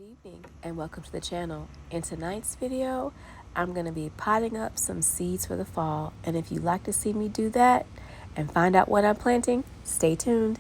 evening and welcome to the channel. In tonight's video, I'm going to be potting up some seeds for the fall, and if you'd like to see me do that and find out what I'm planting, stay tuned.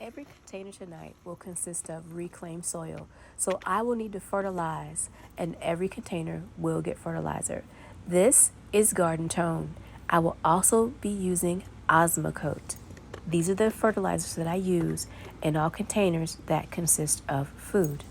Every container tonight will consist of reclaimed soil, so I will need to fertilize, and every container will get fertilizer. This is Garden Tone. I will also be using Osmocote. These are the fertilizers that I use in all containers that consist of food.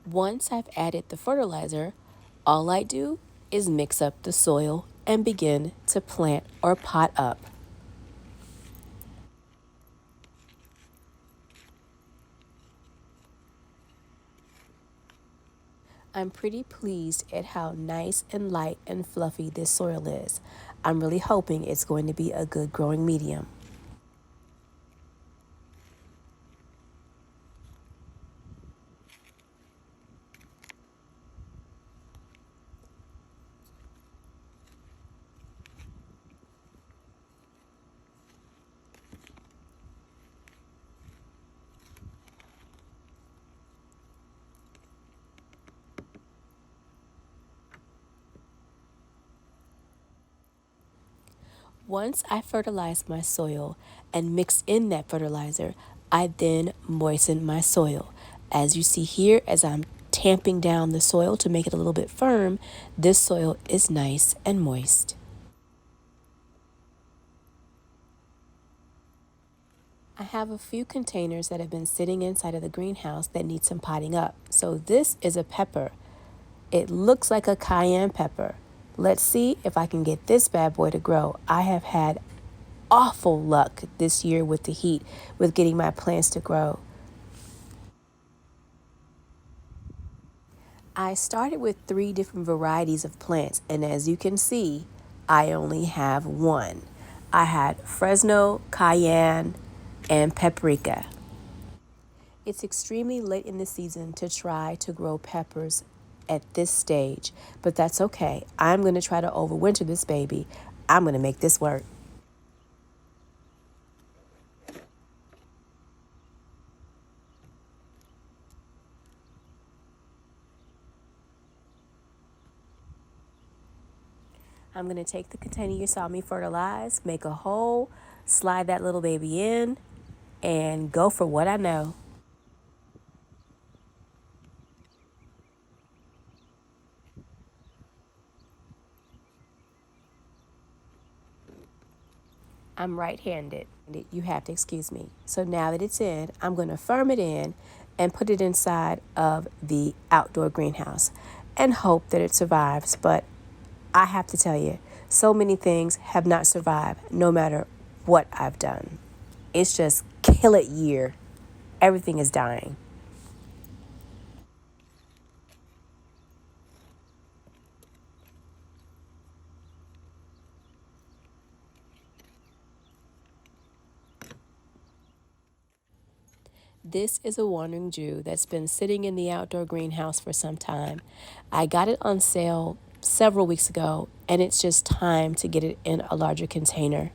Once I've added the fertilizer, all I do is mix up the soil and begin to plant or pot up. I'm pretty pleased at how nice and light and fluffy this soil is. I'm really hoping it's going to be a good growing medium. Once I fertilize my soil and mix in that fertilizer, I then moisten my soil. As you see here, as I'm tamping down the soil to make it a little bit firm, this soil is nice and moist. I have a few containers that have been sitting inside of the greenhouse that need some potting up. So this is a pepper. It looks like a cayenne pepper. Let's see if I can get this bad boy to grow. I have had awful luck this year with the heat, with getting my plants to grow. I started with 3 different varieties of plants, and as you can see, I only have one. I had Fresno, cayenne, and paprika. It's extremely late in the season to try to grow peppers at this stage, but that's okay. I'm going to try to overwinter this baby. I'm going to make this work. I'm going to take the container you saw me fertilize, make a hole, slide that little baby in, and go for what I know. I'm right-handed. You have to excuse me. So now that it's in, I'm going to firm it in and put it inside of the outdoor greenhouse and hope that it survives. But I have to tell you, so many things have not survived no matter what I've done. It's just kill it year. Everything is dying. This is a wandering Jew that's been sitting in the outdoor greenhouse for some time. I got it on sale several weeks ago, and it's just time to get it in a larger container.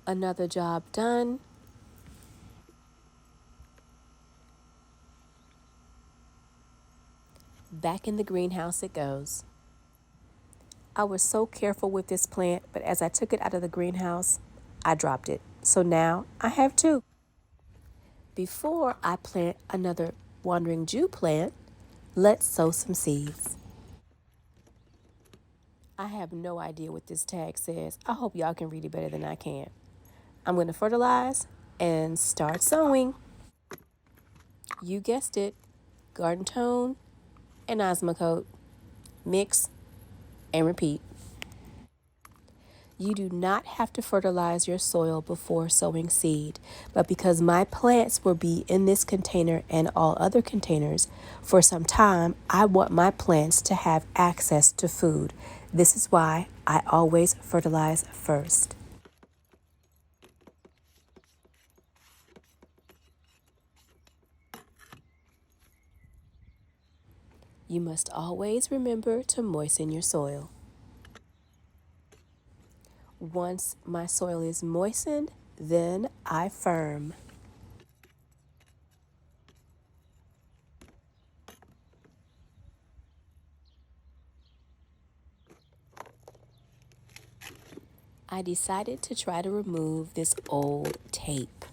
Another job done. Back in the greenhouse it goes. I was so careful with this plant, but as I took it out of the greenhouse, I dropped it. So now I have two. Before I plant another wandering Jew plant, let's sow some seeds. I have no idea what this tag says. I hope y'all can read it better than I can. I'm going to fertilize and start sowing. You guessed it, garden tone and osmocote. Mix and repeat. You do not have to fertilize your soil before sowing seed, but because my plants will be in this container and all other containers for some time, I want my plants to have access to food. This is why I always fertilize first. You must always remember to moisten your soil. Once my soil is moistened, then I firm. I decided to try to remove this old tape.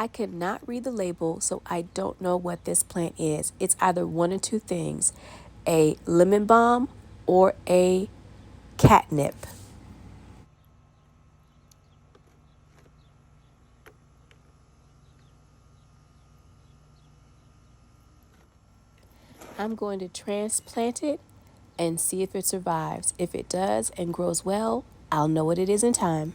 I could not read the label, so I don't know what this plant is. It's either one of two things, a lemon balm or a catnip. I'm going to transplant it and see if it survives. If it does and grows well, I'll know what it is in time.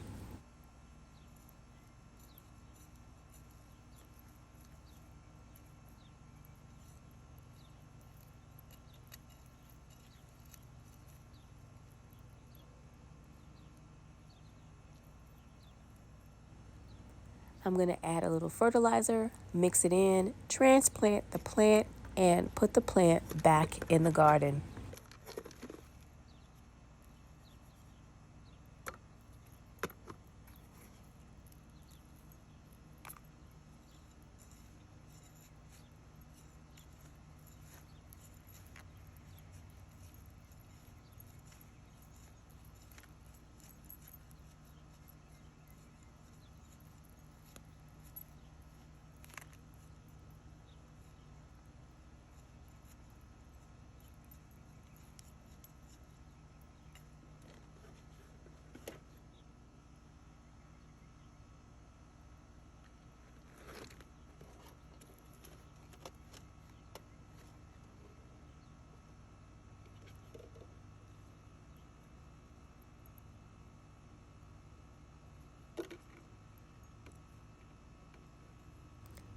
I'm going to add a little fertilizer, mix it in, transplant the plant, and put the plant back in the garden.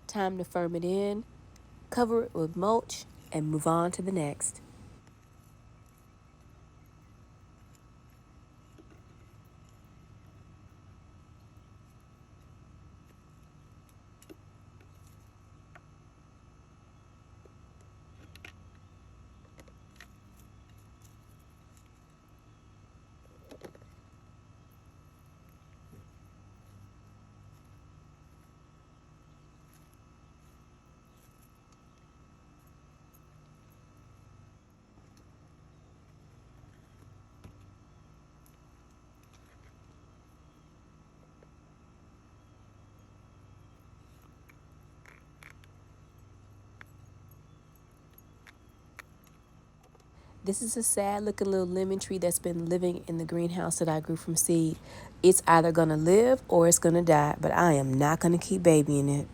Time to firm it in, cover it with mulch, and move on to the next. This is a sad looking little lemon tree that's been living in the greenhouse that I grew from seed. It's either going to live or it's going to die, but I am not going to keep babying it.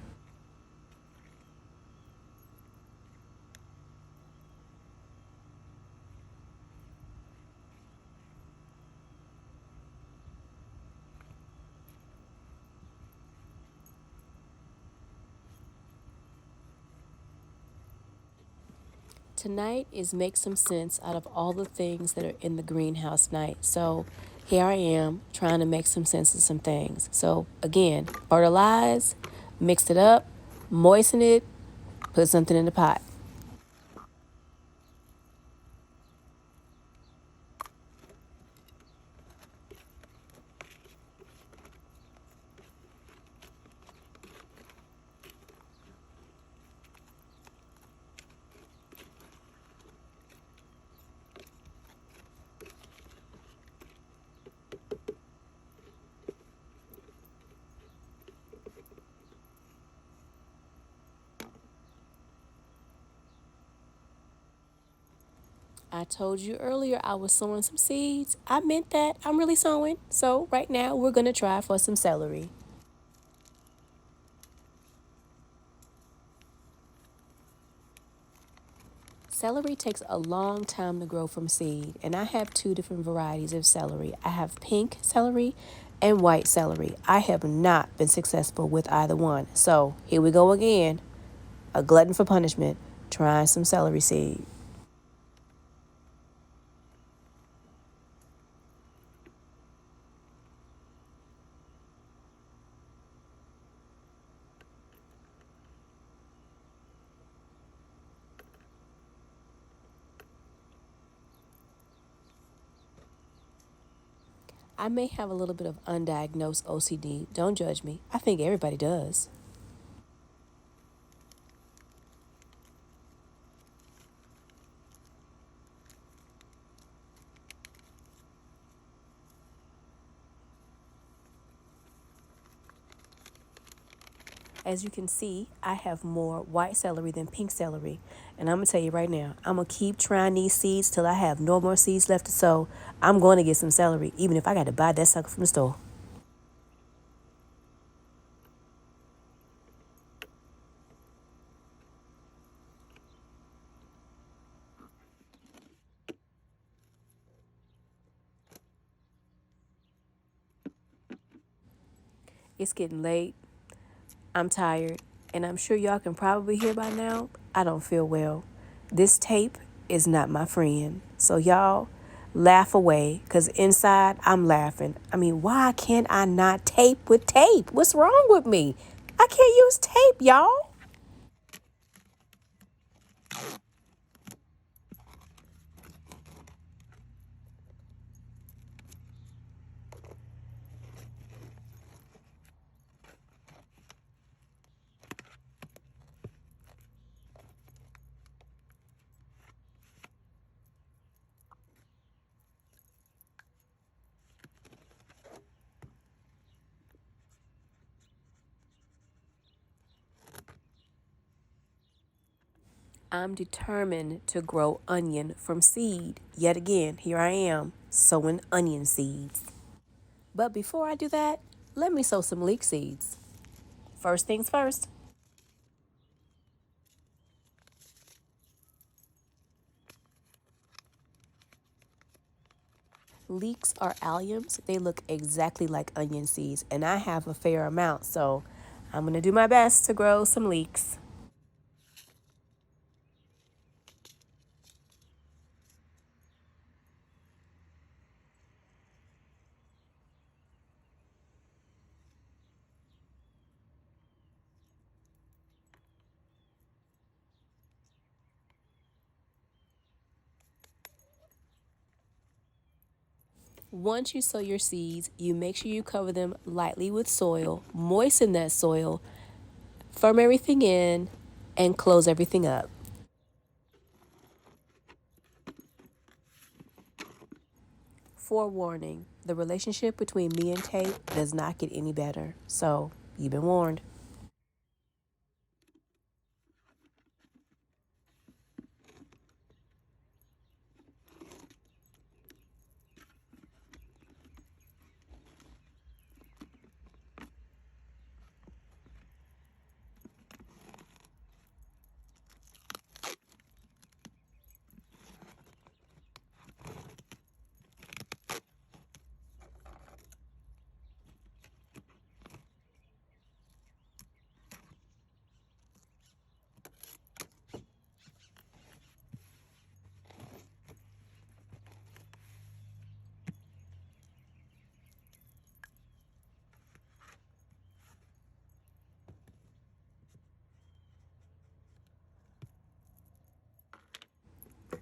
Tonight is make some sense out of all the things that are in the greenhouse night. So here I am trying to make some sense of some things. So again, fertilize, mix it up, moisten it, put something in the pot. I told you earlier I was sowing some seeds. I meant that. I'm really sowing. So right now we're going to try for some celery. Celery takes a long time to grow from seed, and I have two different varieties of celery. I have pink celery and white celery. I have not been successful with either one. So here we go again. A glutton for punishment, trying some celery seed. I may have a little bit of undiagnosed OCD. Don't judge me. I think everybody does. As you can see, I have more white celery than pink celery. And I'm going to tell you right now, I'm going to keep trying these seeds till I have no more seeds left to sow. I'm going to get some celery, even if I got to buy that sucker from the store. It's getting late. I'm tired. And I'm sure y'all can probably hear by now, I don't feel well. This tape is not my friend. So y'all laugh away, because inside I'm laughing. I mean, why can't I not tape with tape? What's wrong with me? I can't use tape, y'all. I'm determined to grow onion from seed. Yet again, here I am, sowing onion seeds. But before I do that, let me sow some leek seeds. First things first. Leeks are alliums. They look exactly like onion seeds, and I have a fair amount, so I'm going to do my best to grow some leeks. Once you sow your seeds, you make sure you cover them lightly with soil, moisten that soil, firm everything in, and close everything up. Forewarning, the relationship between me and tape does not get any better. So, you've been warned.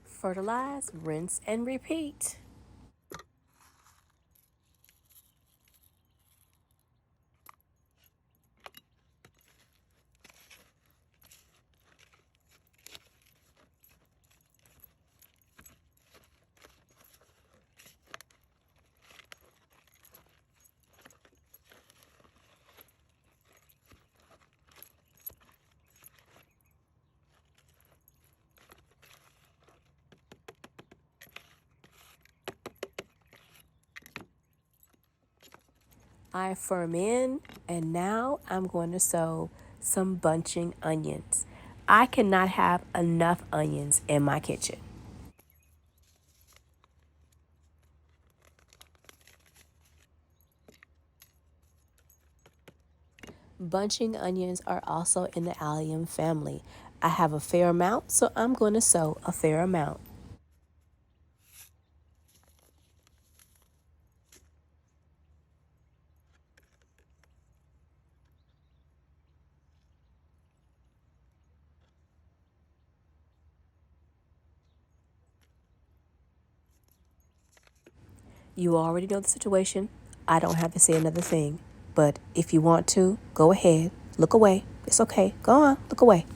Fertilize, rinse, and repeat. I firm in, and now I'm going to sow some bunching onions. I cannot have enough onions in my kitchen. Bunching onions are also in the allium family. I have a fair amount, so I'm going to sow a fair amount. You already know the situation. I don't have to say another thing. But if you want to, go ahead. Look away. It's okay. Go on. Look away.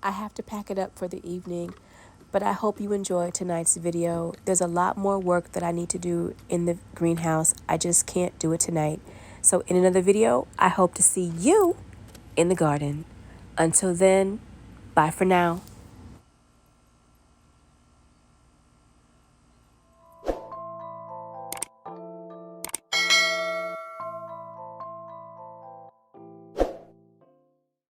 I have to pack it up for the evening, but I hope you enjoyed tonight's video. There's a lot more work that I need to do in the greenhouse. I just can't do it tonight. So in another video, I hope to see you in the garden. Until then, bye for now.